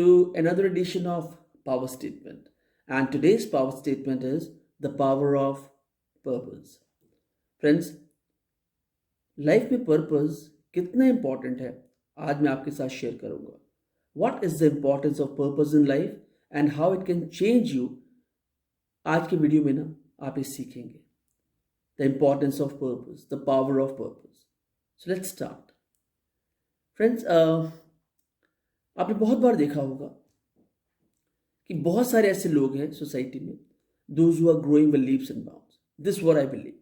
to another edition of Power Statement. And today's power statement is the power of purpose. Friends, life में purpose कितना important है आज मैं आपके साथ शेयर करूंगा. What is the importance of purpose in life and how it can change you. आज के वीडियो में ना आप ये सीखेंगे the importance of purpose, the power of purpose. So let's start. Friends, आपने बहुत बार देखा होगा कि बहुत सारे ऐसे लोग हैं सोसाइटी में, those who are growing with leaps and bounds. This what I believe,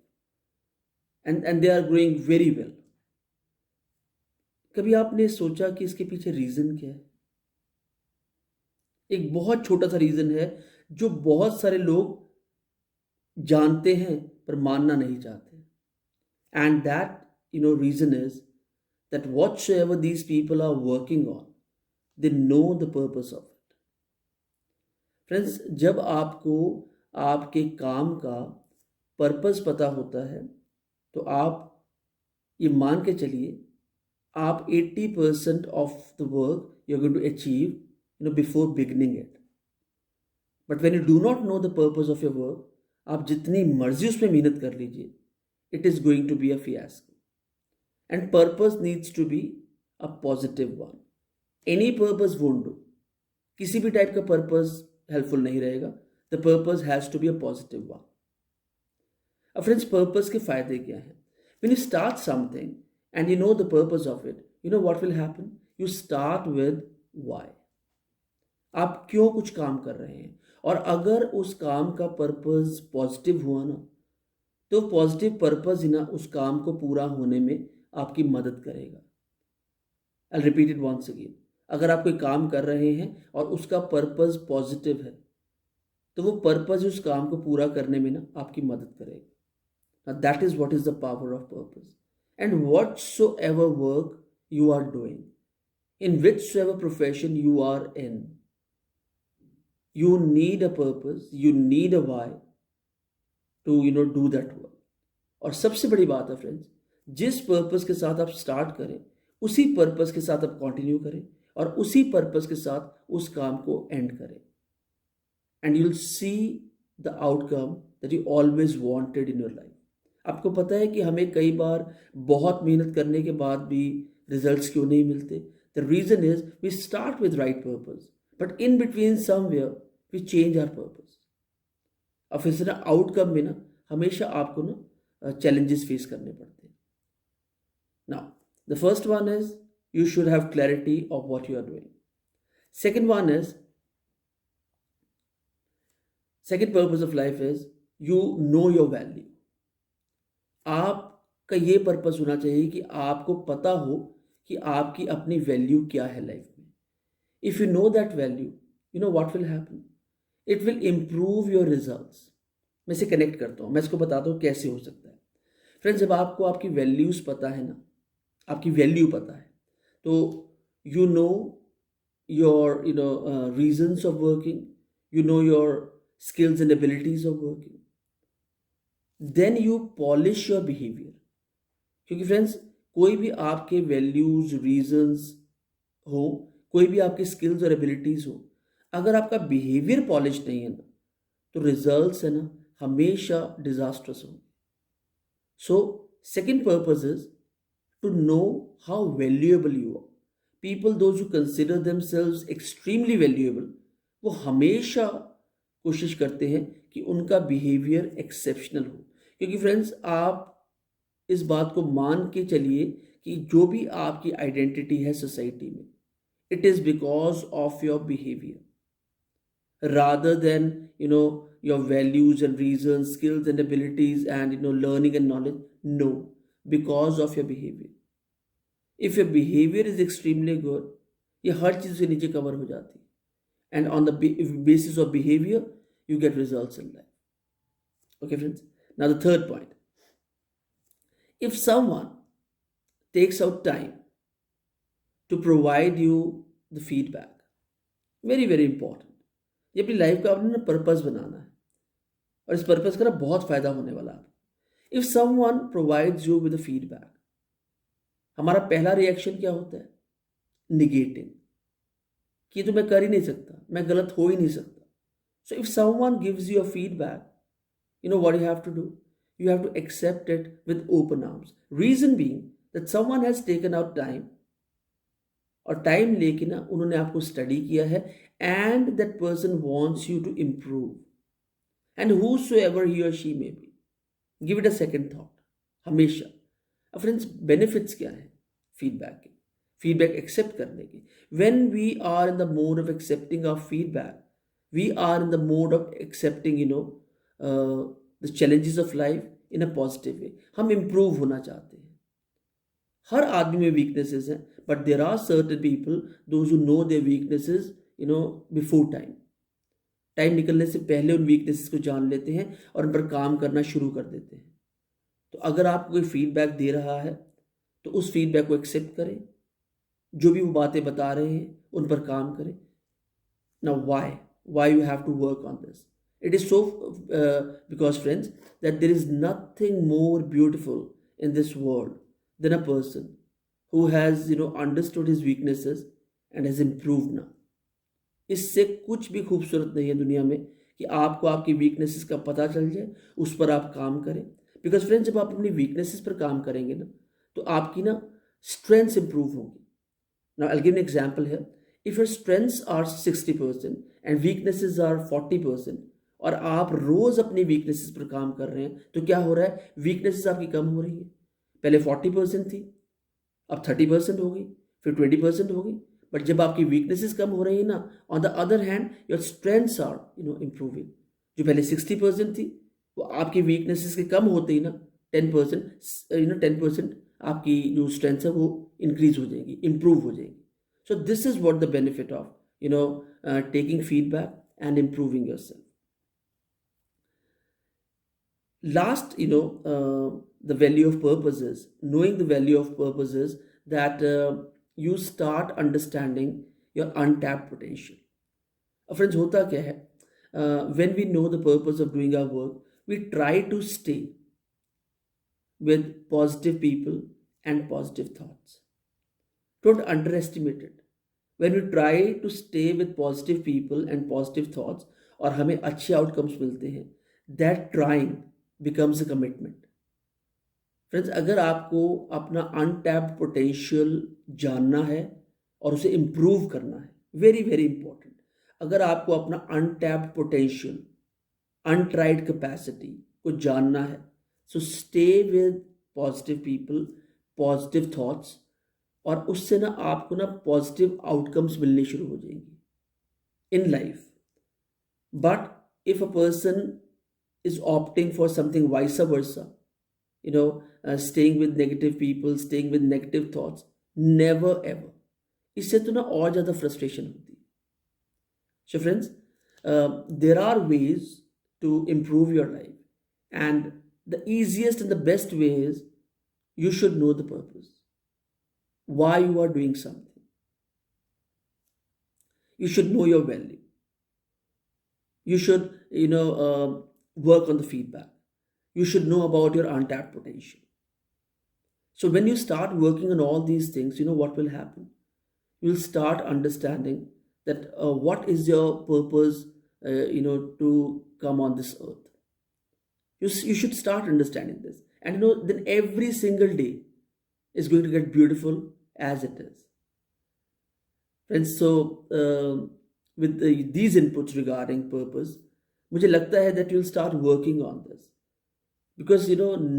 and they are growing very well. कभी आपने सोचा कि इसके पीछे रीजन क्या है? एक बहुत छोटा सा रीजन है जो बहुत सारे लोग जानते हैं पर मानना नहीं चाहते. And that reason is that whatsoever these people are working on, they know the purpose of it. Friends, जब आपको आपके काम का पर्पस पता होता है तो आप ये मान के चलिए आप 80% of the work you are going to achieve before beginning it. But when you do not know the purpose of your work, आप जितनी मर्जी उसमें मेहनत कर लीजिए, it is going to be a fiasco. And purpose needs to be a positive one. Any purpose won't do. किसी भी type का पर्पस हेल्पफुल नहीं रहेगा. The purpose has to be a positive one. अब फ्रेंड्स, पर्पस के फायदे क्या हैं? When you start something and you know the purpose of it, you know what will happen? You start with why. आप क्यों कुछ काम कर रहे हैं, और अगर उस काम का पर्पस पॉजिटिव हुआ ना, तो पॉजिटिव पर्पस ही ना उस काम को पूरा होने में आपकी मदद करेगा. I'll repeat it once again. अगर आप कोई काम कर रहे हैं और उसका पर्पस पॉजिटिव है, तो वो पर्पस उस काम को पूरा करने में ना आपकी मदद करेगा. Now that is what is the power of purpose. And whatsoever work you are doing, in whichsoever profession you are in, you need a purpose, you need a why to do that work. और सबसे बड़ी बात है friends, जिस purpose के साथ आप start करें उसी पर्पस के साथ आप कंटिन्यू करें और उसी पर्पस के साथ उस काम को एंड करें. And you will see the outcome that you always wanted in your life. आपको पता है कि हमें कई बार बहुत मेहनत करने के बाद भी रिजल्ट्स क्यों नहीं मिलते? The reason is we start with right purpose, but in between somewhere we change our purpose. और फिर से ना आउटकम में ना हमेशा आपको ना चैलेंजेस फेस करने पड़ते हैं. Now the first one is you should have clarity of what you are doing. Second one is, second purpose of life is you know your value. आपका ये पर्पस होना चाहिए कि आपको पता हो कि आपकी अपनी वैल्यू क्या है लाइफ में. If you know that value, you know what will happen? It will improve your results. मैं इसे कनेक्ट करता हूँ, मैं इसको बताता हूँ कैसे हो सकता है. फ्रेंड्स, जब आपको आपकी वैल्यूज पता है ना, आपकी वैल्यू पता है, तो you know your reasons of working, you know your skills and abilities of working. Then you polish your behaviour. क्योंकि फ्रेंड्स, कोई भी आपके वैल्यूज, रीजंस हो, कोई भी आपके स्किल्स और एबिलिटीज हो, अगर आपका बिहेवियर पॉलिश नहीं है ना, तो रिजल्ट्स है ना हमेशा डिजास्ट्रस होंगे. So second purpose is to know how valuable you are. People those who consider themselves extremely valuable, वो हमेशा कोशिश करते हैं कि उनका बिहेवियर एक्सेप्शनल हो. क्योंकि फ्रेंड्स, आप इस बात को मान के चलिए कि जो भी आपकी आइडेंटिटी है सोसाइटी में, it is because of your behaviour rather than your values and reason, skills and abilities and learning and knowledge. No, because of your behaviour. If your behaviour is extremely good, ये हर चीज से नीचे cover हो जाती है. And on the basis of behavior, you get results in life. Okay, friends? Now, the third point. If someone takes out time to provide you the feedback, very, very important. ये अपनी life का आपने ना purpose बनाना है और इस purpose का ना बहुत फायदा होने वाला है. If someone provides you with a feedback, हमारा पहला रिएक्शन क्या होता है? निगेटिंग. कि ये तो मैं कर ही नहीं सकता, मैं गलत हो ही नहीं सकता. So if someone gives you a feedback, you know what you have to do? You have to accept it with open arms. Reason being that someone has taken out time, और टाइम लेके ना उन्होंने आपको study किया है, and that person wants you to improve, and whosoever he or she may be, give it a second thought हमेशा. अब friends, benefits क्या है फीडबैक के, फीडबैक एक्सेप्ट करने के? When we are in the mode of accepting of feedback, we are in the mode of accepting the challenges of life in a positive way. हम improve होना चाहते हैं. हर आदमी में वीकनेसेस हैं, but there are certain people those who know their weaknesses before time. Time निकलने से पहले उन वीकनेसेस को जान लेते हैं और उन पर काम करना शुरू कर देते हैं. तो अगर आपको कोई फीडबैक दे रहा है तो उस फीडबैक को एक्सेप्ट करें, जो भी वो बातें बता रहे हैं उन पर काम करें. Now why you have to work on this? It is so because friends that there is nothing more beautiful in this world than a person who has understood his weaknesses and has improved now. इससे कुछ भी खूबसूरत नहीं है दुनिया में कि आपको आपकी वीकनेसेस का पता चल जाए, उस पर आप काम करें. बिकॉज फ्रेंड्स, जब आप अपनी वीकनेसेस पर काम करेंगे ना तो आपकी ना स्ट्रेंथ्स इंप्रूव होंगी. Now I will give an example here. If your strengths are 60% and weaknesses are 40%, और आप रोज अपनी वीकनेसेस पर काम कर रहे हैं, तो क्या हो रहा है? वीकनेसेस आपकी कम हो रही है. पहले 40% थी, अब 30% होगी, फिर 20% होगी. बट जब आपकी वीकनेसेस कम हो रही है ना, on the other hand your strengths are improving. जो पहले 60% थी, वो आपकी वीकनेसेस के कम होते ही ना 10% आपकी जो स्ट्रेंथ्स है वो इंक्रीज हो जाएंगी, इंप्रूव हो जाएंगी. So this is what the benefit of taking feedback and improving yourself. Last, the value of purpose is, knowing the value of purpose is that you start understanding your untapped potential. Friends, hota kya hai? When we know the purpose of doing our work, we try to stay with positive people and positive thoughts. Don't underestimate it. When we try to stay with positive people and positive thoughts और हमें अच्छे outcomes मिलते हैं, that trying becomes a commitment. Friends, अगर आपको अपना untapped potential जानना है और उसे इम्प्रूव करना है, वेरी वेरी इंपॉर्टेंट, अगर आपको अपना अनटैप्ड पोटेंशियल, अनट्राइड कैपेसिटी को जानना है, so stay with positive people, positive thoughts, और उससे ना आपको ना पॉजिटिव आउटकम्स मिलने शुरू हो जाएंगी in life. But if a person is opting for something vice versa, staying with negative people, staying with negative thoughts, never ever. इससे तो ना और ज़्यादा frustration होती है. So friends, there are ways to improve your life, and the easiest and the best way is you should know the purpose, why you are doing something. You should know your value. You should work on the feedback. You should know about your untapped potential. So when you start working on all these things, what will happen? You'll start understanding that what is your purpose, to come on this earth. You should start understanding this. And then every single day is going to get beautiful as it is. Friends, so with these inputs regarding purpose, मुझे लगता है that you'll start working on this, because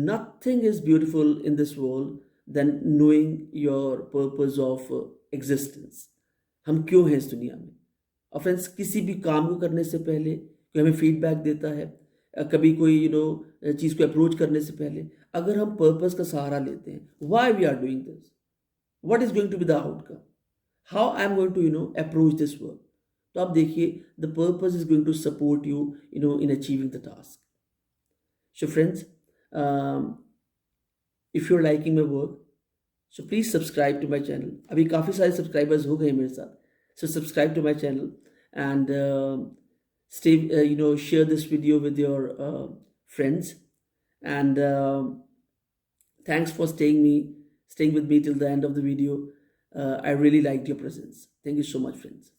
nothing is beautiful in this world than knowing your purpose of existence. हम क्यों हैं इस दुनिया में? और फ्रेंड्स, किसी भी काम को करने से पहले कोई हमें फीडबैक देता है, कभी कोई चीज़ को अप्रोच करने से पहले अगर हम पर्पस का सहारा लेते हैं, why we are doing this, what is going to be the outcome, how I am going to approach this work, तो आप देखिए the purpose is going to support you in achieving the task. So friends, if you are liking my work, so please subscribe to my channel. अभी काफ़ी सारे subscribers हो गए मेरे साथ. So subscribe to my channel and stay share this video with your friends, and thanks for staying with me till the end of the video. I really liked your presence. Thank you so much, friends.